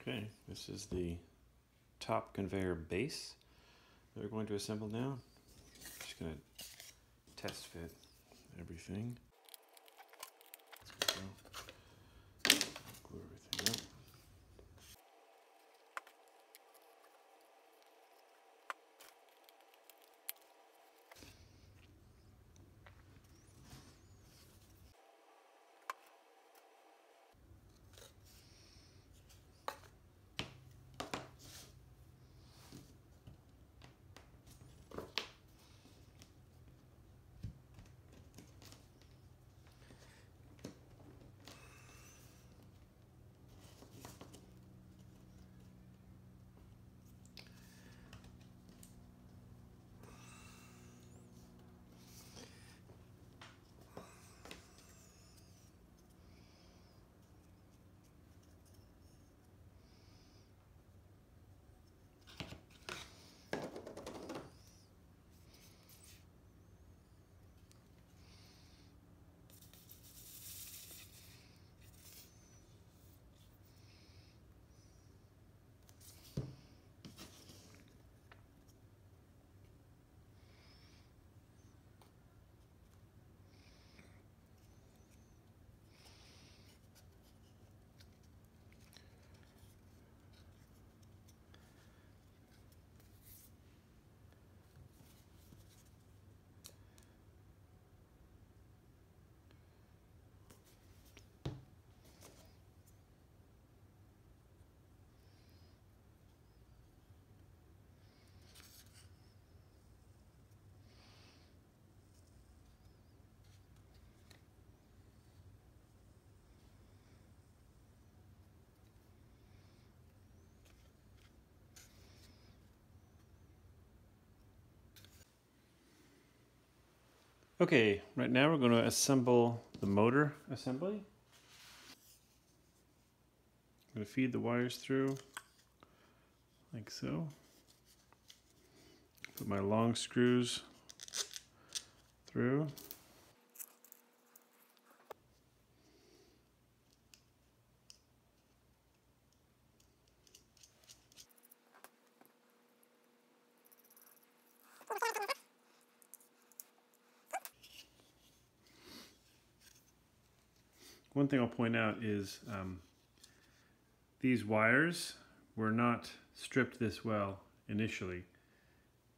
Okay, this is the top conveyor base that we're going to assemble now. Just going to test fit everything. Glue everything up. Okay, right now we're going to assemble the motor assembly. I'm going to feed the wires through like so. Put my long screws through. One thing I'll point out is these wires were not stripped this well initially.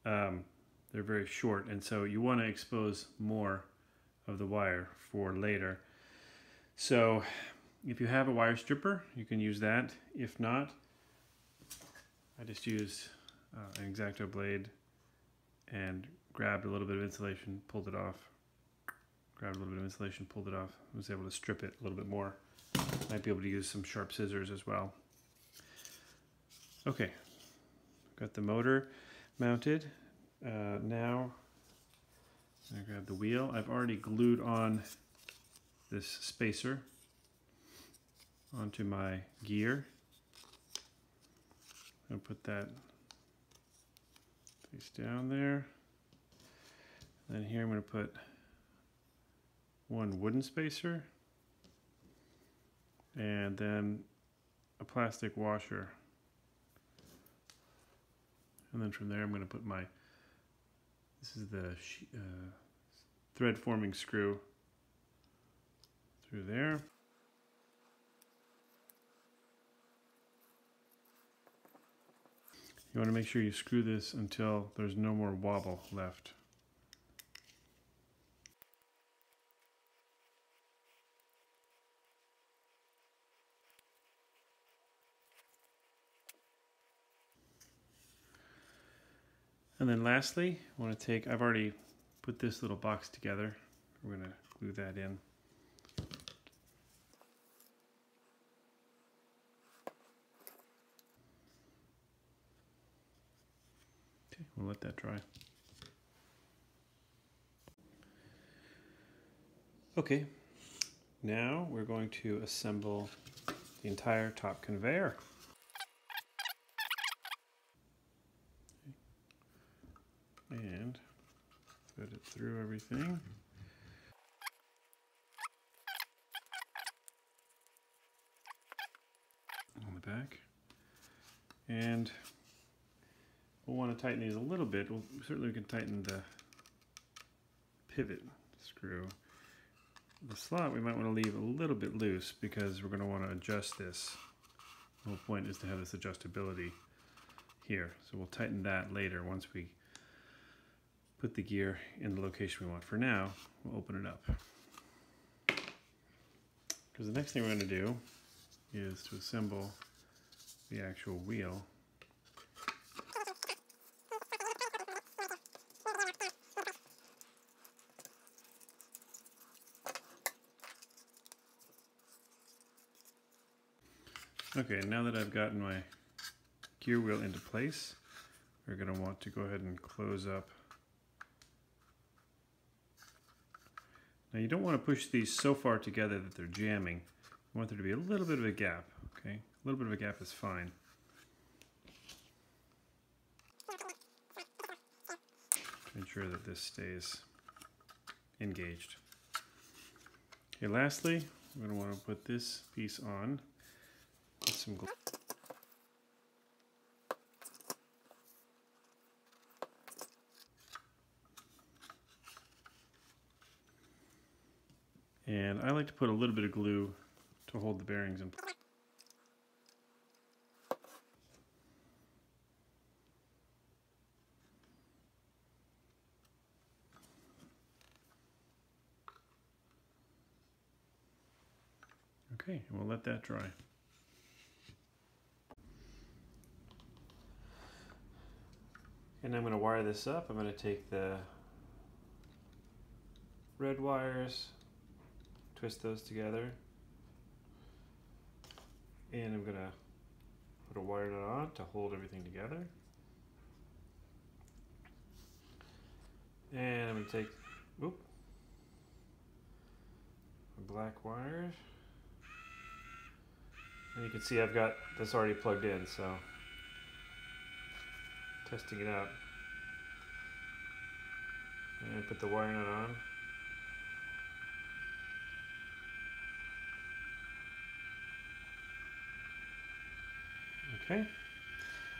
They're very short, and so you want to expose more of the wire for later. So if you have a wire stripper, you can use that. If not, I just used an X-Acto blade and grabbed a little bit of insulation, pulled it off. Grabbed a little bit of insulation, pulled it off. I was able to strip it a little bit more. Might be able to use some sharp scissors as well. Okay, got the motor mounted. Now I'm gonna grab the wheel. I've already glued on this spacer onto my gear. I'm gonna put that face down there. And then here I'm gonna put one wooden spacer and then a plastic washer, and then from there I'm going to put my, this is the thread forming screw through there. You want to make sure you screw this until there's no more wobble left. And then lastly, I want to take, I've already put this little box together. We're going to glue that in. Okay, we'll let that dry. Okay, now we're going to assemble the entire top conveyor. And thread it through everything. On the back. And we'll want to tighten these a little bit. Certainly we can tighten the pivot screw. The slot we might want to leave a little bit loose because we're going to want to adjust this. The whole point is to have this adjustability here. So we'll tighten that later once we put the gear in the location we want. For now, we'll open it up. Because the next thing we're going to do is to assemble the actual wheel. Okay, now that I've gotten my gear wheel into place, we're going to want to go ahead and close up. Now you don't want to push these so far together that they're jamming. You want there to be a little bit of a gap, okay? A little bit of a gap is fine. Ensure that this stays engaged. Okay, lastly, we're going to want to put this piece on with some glue. And I like to put a little bit of glue to hold the bearings in place. Okay, and we'll let that dry. And I'm going to wire this up. I'm going to take the red wires, twist those together, and I'm going to put a wire nut on to hold everything together. And I'm going to take a black wire, and you can see I've got this already plugged in, so testing it out. And put the wire nut on. Okay.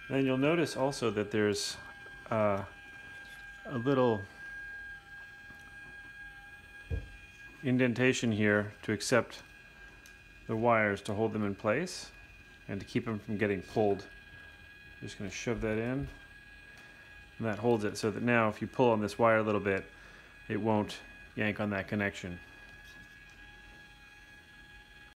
Then you'll notice also that there's a little indentation here to accept the wires to hold them in place and to keep them from getting pulled. I'm just going to shove that in, and that holds it so that now if you pull on this wire a little bit, it won't yank on that connection.